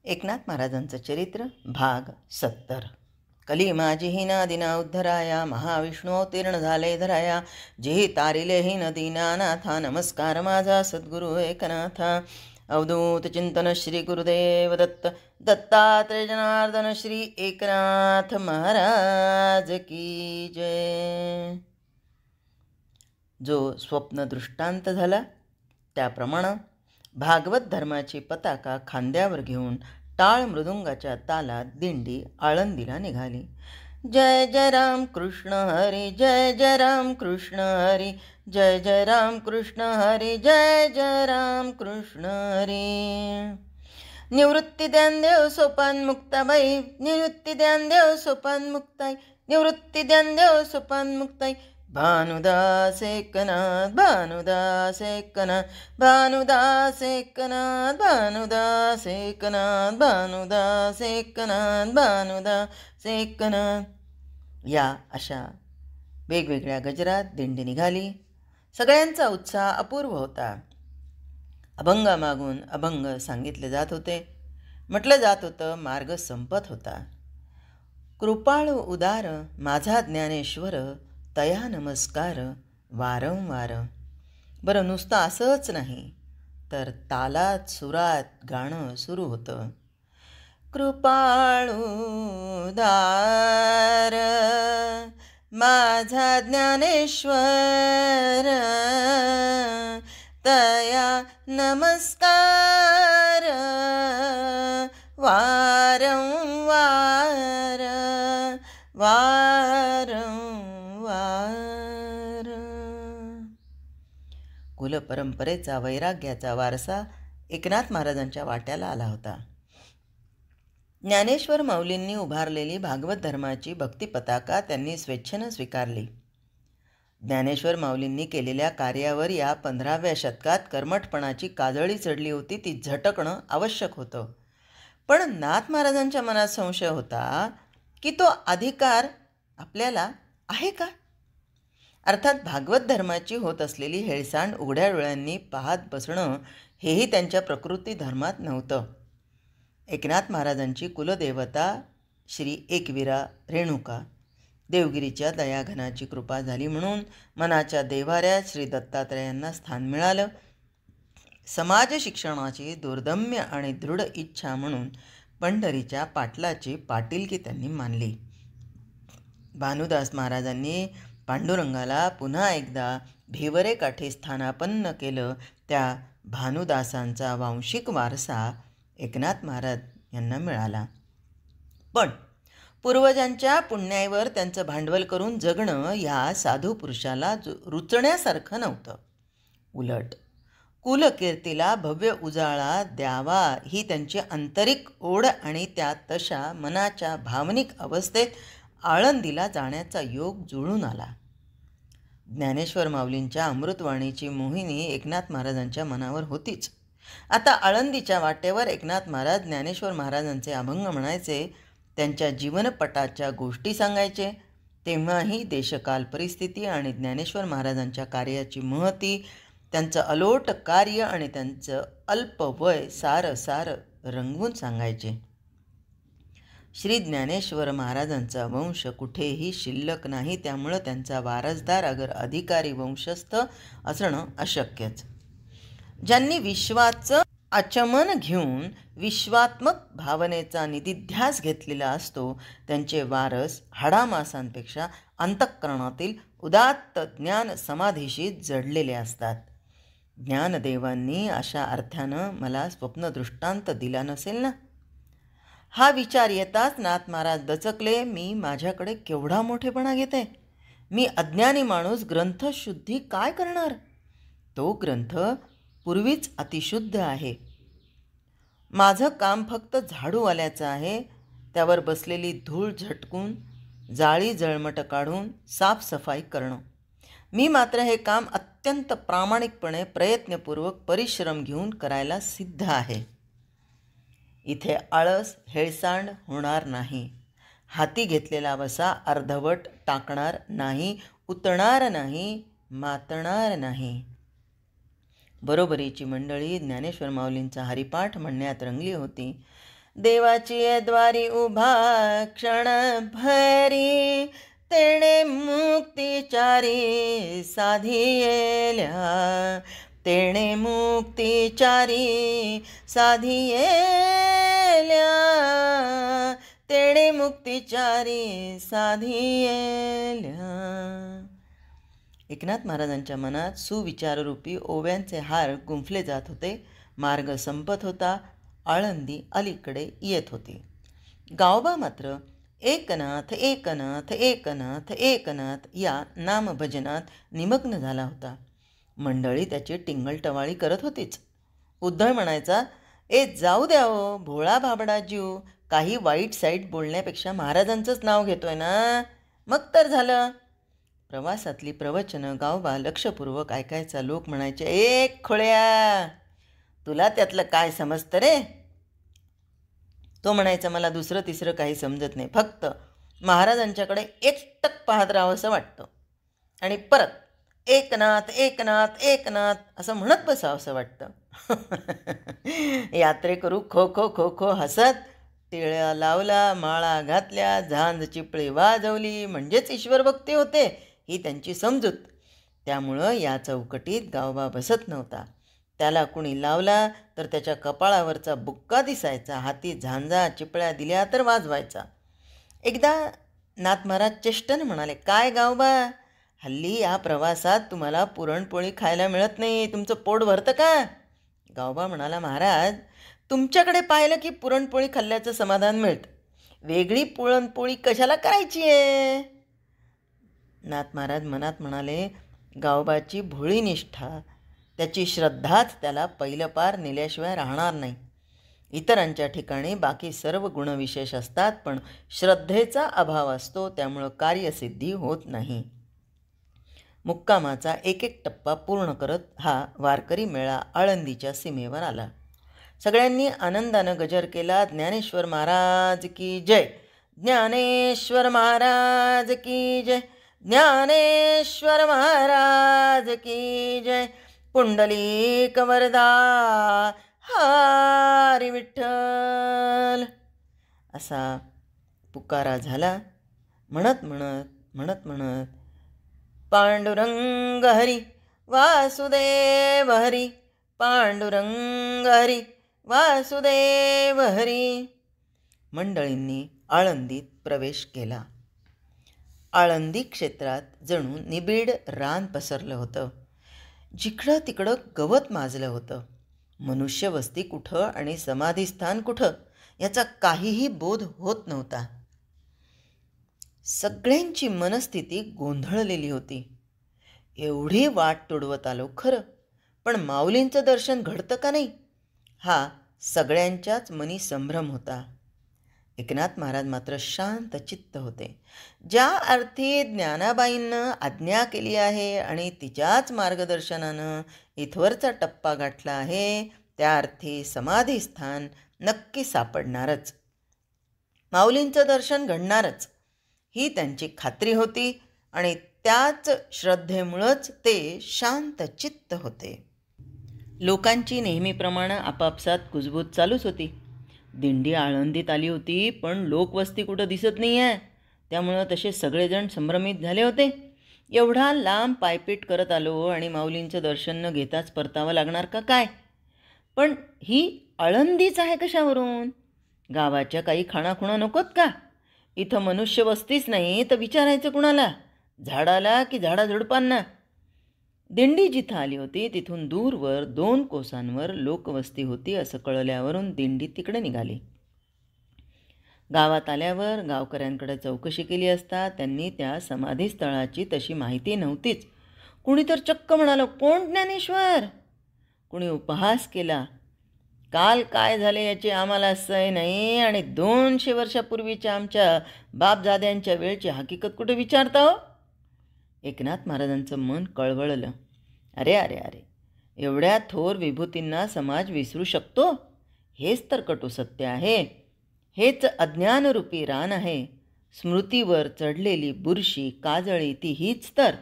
एकनाथ महाराजांचं चरित्र भाग 70. कली माझी ही नदीना उद्धराया, महाविष्णू अवतीर्ण झाले धराया. जेही तारिले ही नदी नाथा, नमस्कार माझा सद्गुरु एकनाथा. अवधूत चिंतन श्री गुरुदेव दत्त, दत्तात्रेय जनार्दन श्री एकनाथ महाराज की जय. जो स्वप्न दृष्टांत झाला त्याप्रमाणे भागवत धर्माची पताका खांद्यावर घेऊन टाळ मृदुंगाच्या तालात दिंडी आळंदीला निघाली. जय जय राम कृष्ण हरी, जय जय राम कृष्ण हरी, जय जय राम कृष्ण हरी, जय जय राम कृष्ण हरी. निवृत्ती ज्ञानदेव सोपान मुक्ताबाई, निवृत्ती ज्ञानदेव सोपान मुक्ताई, निवृत्ती ज्ञानदेव सोपान मुक्ताई. भानुदास एकनाथ, भानुदास एकनाथ, भानुदास एकनाथ, भानुदास एकनाथ, भानुदास एकनाथ, भानुदास एकनाथ. या अशा वेगवेगळ्या गजरात दिंडी निघाली. सगळ्यांचा उत्साह अपूर्व होता. अभंगामागून अभंग सांगितले जात होते. म्हटलं जात होतं मार्ग संपत होता. कृपाळू उदार माझा ज्ञानेश्वर, तया नमस्कार वारंवार. बरं, नुसतं असंच नाही तर तालात सुरात गाणं सुरू होतं. कृपाळू उदार माझा ज्ञानेश्वर, तया नमस्कार वारंवार वारंवार. कुलपरंपरेचा वैराग्याचा वारसा एकनाथ महाराजांच्या वाट्याला आला होता. ज्ञानेश्वर माऊलींनी उभारलेली भागवत धर्माची भक्ती पताका त्यांनी स्वेच्छेनं स्वीकारली. ज्ञानेश्वर माऊलींनी केलेल्या कार्यावर या 15व्या शतकात कर्मठपणाची काजळी चढली होती. ती झटकणं आवश्यक होतं. पण नाथ महाराजांच्या मनात संशय होता की तो अधिकार आपल्याला आहे का? अर्थात भागवत धर्माची होत असलेली हेळसांड उघड्या डोळ्यांनी पाहत बसणं हेही त्यांच्या प्रकृती धर्मात नव्हतं. एकनाथ महाराजांची कुलदेवता श्री एकविरा रेणुका देवगिरीच्या दयाघनाची कृपा झाली म्हणून मनाच्या देव्हाऱ्यात श्री दत्तात्रेयांना स्थान मिळालं. समाज शिक्षणाची दुर्दम्य आणि दृढ इच्छा म्हणून पंढरीच्या पाटलाची पाटीलकी त्यांनी मानली. भानुदास महाराजांनी पांडुरंगाला पुन्हा एकदा भिवरे काठी स्थानापन्न केलं. त्या भानुदासांचा वांशिक वारसा एकनाथ महाराज यांना मिळाला. पण पूर्वजांच्या पुण्याईवर त्यांचं भांडवल करून जगणं ह्या साधू पुरुषाला रुचण्यासारखं नव्हतं. उलट कुलकीर्तीला भव्य उजाळा द्यावा ही त्यांची आंतरिक ओढ आणि त्या तशा मनाच्या भावनिक अवस्थेत आळंदीला जाण्याचा योग जुळून आला. ज्ञानेश्वर माऊलींच्या अमृतवाणीची मोहिनी एकनाथ महाराजांच्या मनावर होतीच. आता आळंदीच्या वाटेवर एकनाथ महाराज ज्ञानेश्वर महाराजांचे अभंग म्हणायचे, त्यांच्या जीवनपटाच्या गोष्टी सांगायचे. तेव्हाही देशकाल परिस्थिती आणि ज्ञानेश्वर महाराजांच्या कार्याची महती, त्यांचं अलोट कार्य आणि त्यांचं अल्प वय सारं सारं रंगवून सांगायचे. श्री ज्ञानेश्वर महाराजांचा वंश कुठेही शिल्लक नाही. त्यामुळं त्यांचा वारसदार अगर अधिकारी वंशस्थ असणं अशक्यच. ज्यांनी विश्वाचं आचमन घेऊन विश्वात्मक भावनेचा निधिध्यास घेतलेला असतो त्यांचे वारस हाडामासांपेक्षा अंतःकरणातील उदात्त ज्ञान समाधीशी जडलेले असतात. ज्ञानदेवांनी अशा अर्थानं मला स्वप्नदृष्टांत दिला नसेल ना? हा विचार येताच नाथ महाराज दचकले. मी माझ्याकडे केवढा मोठेपणा घेते. मी अज्ञानी माणूस ग्रंथशुद्धी काय करणार? तो ग्रंथ पूर्वीच अतिशुद्ध आहे. माझं काम फक्त झाडूवाल्याचं आहे. त्यावर बसलेली धूळ झटकून जाळी जळमट काढून साफसफाई करणं. मी मात्र हे काम अत्यंत प्रामाणिकपणे प्रयत्नपूर्वक परिश्रम घेऊन करायला सिद्ध आहे. इथे आळस हेळसांड होणार नाही. हाती घेतलेला वसा अर्धवट टाकणार नाही, उतणार नाही, मातणार नाही. बरोबरीची मंडळी ज्ञानेश्वर माऊलींचा हरिपाठ म्हणण्यात रंगली होती. देवाची द्वारी उभा क्षण भरी, तेणे मुक्तिचारी साधियेल्या, तेणे मुक्तिचारी साधियेल्या, तेणे मुक्तिचारी साधियेल्या. एकनाथ महाराजांच्या मनात सुविचाररूपी ओव्यांचे हार गुंफले जात होते. मार्ग संपत होता. आळंदी अलीकडे येत होती. गावबा मात्र एकनाथ एकनाथ एकनाथ एकनाथ या नामभजनात निमग्न झाला होता. मंडळी त्याची टिंगलटवाळी करत होतीच. उद्धळ म्हणायचा, ए जाऊ द्या हो भोळा भाबडा जीव, काही वाईट साईट बोलण्यापेक्षा महाराजांचंच नाव घेतोय ना, मग तर झालं. प्रवासातली प्रवचनं गावबा लक्षपूर्वक ऐकायचा. लोक म्हणायचे, एक खोळ्या, तुला त्यातलं काय समजतं रे? तो म्हणायचा, मला दुसरं तिसरं काही समजत नाही, फक्त महाराजांच्याकडे एकटक पाहत राहावं असं वाटतं आणि परत एकनाथ एकनाथ एकनाथ असं म्हणत बसावं असं वाटतं. यात्रेकरू खो खो खो खो हसत टिळ्या लावला, माळा घातल्या, झांज चिपळी वाजवली म्हणजेच ईश्वरभक्ती होते ही त्यांची समजूत. त्यामुळं या चौकटीत गावबा बसत नव्हता. त्याला कुणी लावला तर त्याच्या कपाळावरचा बुक्का दिसायचा. हाती झांजा चिपळ्या दिल्या तर वाजवायचा. एकदा नाथ महाराज चेष्टन म्हणाले, काय गावबा, हल्ली या प्रवासात तुम्हाला पुरणपोळी खायला मिळत नाही, तुमचं पोट भरतं का? गावबा म्हणाला, महाराज तुमच्याकडे पाहिलं की पुरणपोळी खाल्ल्याचं समाधान मिळतं, वेगळी पुरणपोळी कशाला करायची आहे? नाथ महाराज मनात म्हणाले, गावबाची भोळी निष्ठा, त्याची श्रद्धाच त्याला पहिलं पार नेल्याशिवाय राहणार नाही. इतरांच्या ठिकाणी बाकी सर्व गुणविशेष असतात, पण श्रद्धेचा अभाव असतो, त्यामुळं कार्यसिद्धी होत नाही. मुक्कामाचा एक एक टप्पा पूर्ण करत हा वारकरी मेळा आळंदीच्या सीमेवर आला. सगळ्यांनी आनंदानं गजर केला, ज्ञानेश्वर महाराज की जय, ज्ञानेश्वर महाराज की जय, ज्ञानेश्वर महाराज की जय, पुंडलिक वरदा हरी विठ्ठल असा पुकारा झाला. म्हणत म्हणत म्हणत म्हणत पांडुरंग हरी वासुदेव हरी, पांडुरंग हरी वासुदेव हरी मंडळींनी आळंदीत प्रवेश केला. आळंदी क्षेत्रात जणू निबिड रान पसरलं होतं. जिकडं तिकडं गवत माजलं होतं. मनुष्यवस्ती कुठं आणि समाधीस्थान कुठं याचा काहीही बोध होत नव्हता. सगळ्यांची मनस्थिती गोंधळलेली होती. एवढी वाट तुडवत आलो खरं, पण माऊलींचं दर्शन घडतं का नाही हा सगळ्यांच्याच मनी संभ्रम होता. एकनाथ महाराज मात्र शांत चित्त होते. ज्या अर्थी ज्ञानाबाईंनं आज्ञा केली आहे आणि तिच्याच मार्गदर्शनानं इथवरचा टप्पा गाठला आहे, त्या अर्थी समाधीस्थान नक्की सापडणारच, माऊलींचं दर्शन घडणारच ही त्यांची खात्री होती आणि त्याच श्रद्धेमुळंच ते शांत चित्त होते. लोकांची नेहमीप्रमाणे आपापसात कुजबूज चालूच होती. दिंडी आळंदीत आली होती, पण लोकवस्ती कुठं दिसत नाही आहे, त्यामुळं तसे सगळेजण संभ्रमित झाले होते. एवढा लांब पायपीट करत आलो आणि माऊलींचं दर्शन न घेताच परतावं लागणार का काय? पण ही आळंदीच आहे कशावरून? गावाच्या काही खाणाखुणा नकोत का? इथं मनुष्यवस्तीच नाही तर विचारायचं कुणाला? झाडाला की झाडाझुडपांना? दिंडी जिथं आली होती तिथून दूरवर 2 कोसांवर लोकवस्ती होती असं कळल्यावरून दिंडी तिकडे निघाली. गावात आल्यावर गावकऱ्यांकडे चौकशी केली असता त्यांनी त्या समाधीस्थळाची तशी माहिती नव्हतीच. कुणी तर चक्क म्हणालं, कोण ज्ञानेश्वर? कुणी उपहास केला, काल काय झाले याची आम्हाला सय नाही आणि 200 वर्षापूर्वीच्या आमच्या बापजाद्यांच्या वेळची हकीकत कुठे विचारता हो? एकनाथ महाराजांचं मन कळवळलं. अरे अरे अरे, एवढ्या थोर विभूतींना समाज विसरू शकतो? हेच तर कटू सत्य आहे. हेच अज्ञानरूपी रान आहे. स्मृतीवर चढलेली बुरशी काजळी ती हीच तर.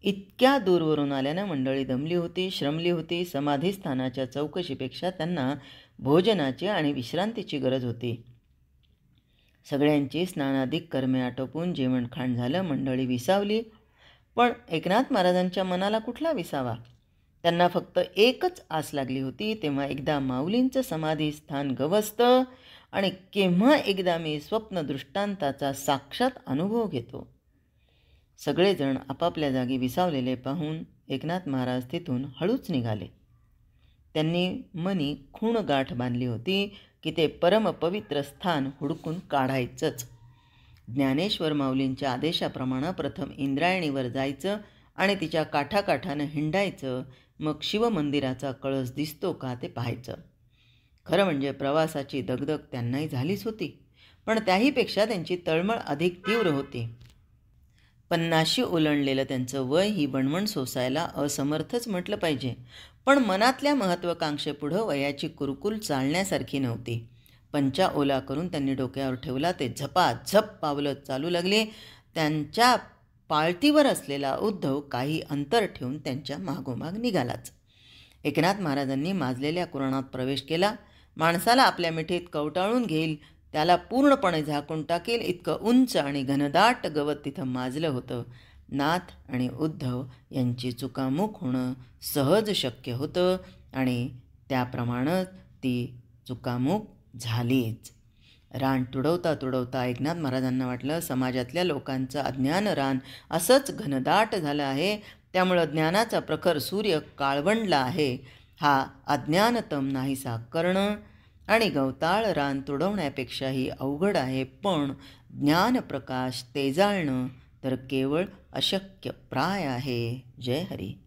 इतक्या दूरवरून आल्यानं मंडळी दमली होती, श्रमली होती. समाधीस्थानाच्या चौकशीपेक्षा त्यांना भोजनाची आणि विश्रांतीची गरज होती. सगळ्यांची स्नानादिक कर्मे आटोपून जेवणखाण झालं. मंडळी विसावली. पण एकनाथ महाराजांच्या मनाला कुठला विसावा? त्यांना फक्त एकच आस लागली होती, तेव्हा एकदा माऊलींचं समाधीस्थान गवसतं आणि केव्हा एकदा मी स्वप्नदृष्टांताचा साक्षात अनुभव घेतो. सगळेजण आपापल्या जागी विसावलेले पाहून एकनाथ महाराज तिथून हळूच निघाले. त्यांनी मनी खूण गाठ बांधली होती की ते परमपवित्र स्थान हुडकून काढायचंच. ज्ञानेश्वर माऊलींच्या आदेशाप्रमाणे प्रथम इंद्रायणीवर जायचं आणि तिच्या काठाकाठानं हिंडायचं. मग शिवमंदिराचा कळस दिसतो का ते पाहायचं. खरं म्हणजे प्रवासाची दगदग त्यांनाही झालीच होती, पण त्याहीपेक्षा त्यांची तळमळ अधिक तीव्र होती. 50शी ओलांडलेलं त्यांचं वय ही वणवण सोसायला असमर्थच म्हटलं पाहिजे, पण मनातल्या महत्त्वाकांक्षेपुढं वयाची कुरकुल चालण्यासारखी नव्हती. पंचा ओला करून त्यांनी डोक्यावर ठेवला. ते झपाझप पावलं चालू लागले. त्यांच्या पाळतीवर असलेला उद्धव काही अंतर ठेवून त्यांच्या मागोमाग निघालाच. एकनाथ महाराजांनी माजलेल्या कुराणात प्रवेश केला. माणसाला आपल्या मिठीत कवटाळून घेईल, त्याला पूर्णपणे झाकून टाकेल इतकं उंच आणि घनदाट गवत तिथं माजलं होतं. नाथ आणि उद्धव यांची चुकामुक होणं सहज शक्य होतं आणि त्याप्रमाणे ती चुकामुक झालीच. रान तुडवता तुडवता एकनाथ महाराजांना वाटलं, समाजातल्या लोकांचं अज्ञान रान असंच घनदाट झालं आहे. त्यामुळं ज्ञानाचा प्रखर सूर्य काळवंडला आहे. हा अज्ञानतम नाहीसा करणं आणि गवताळ रान तुडवण्यापेक्षाही अवघड आहे. पण ज्ञानप्रकाश तेजाळणं तर केवळ अशक्य प्राय आहे. जय हरी.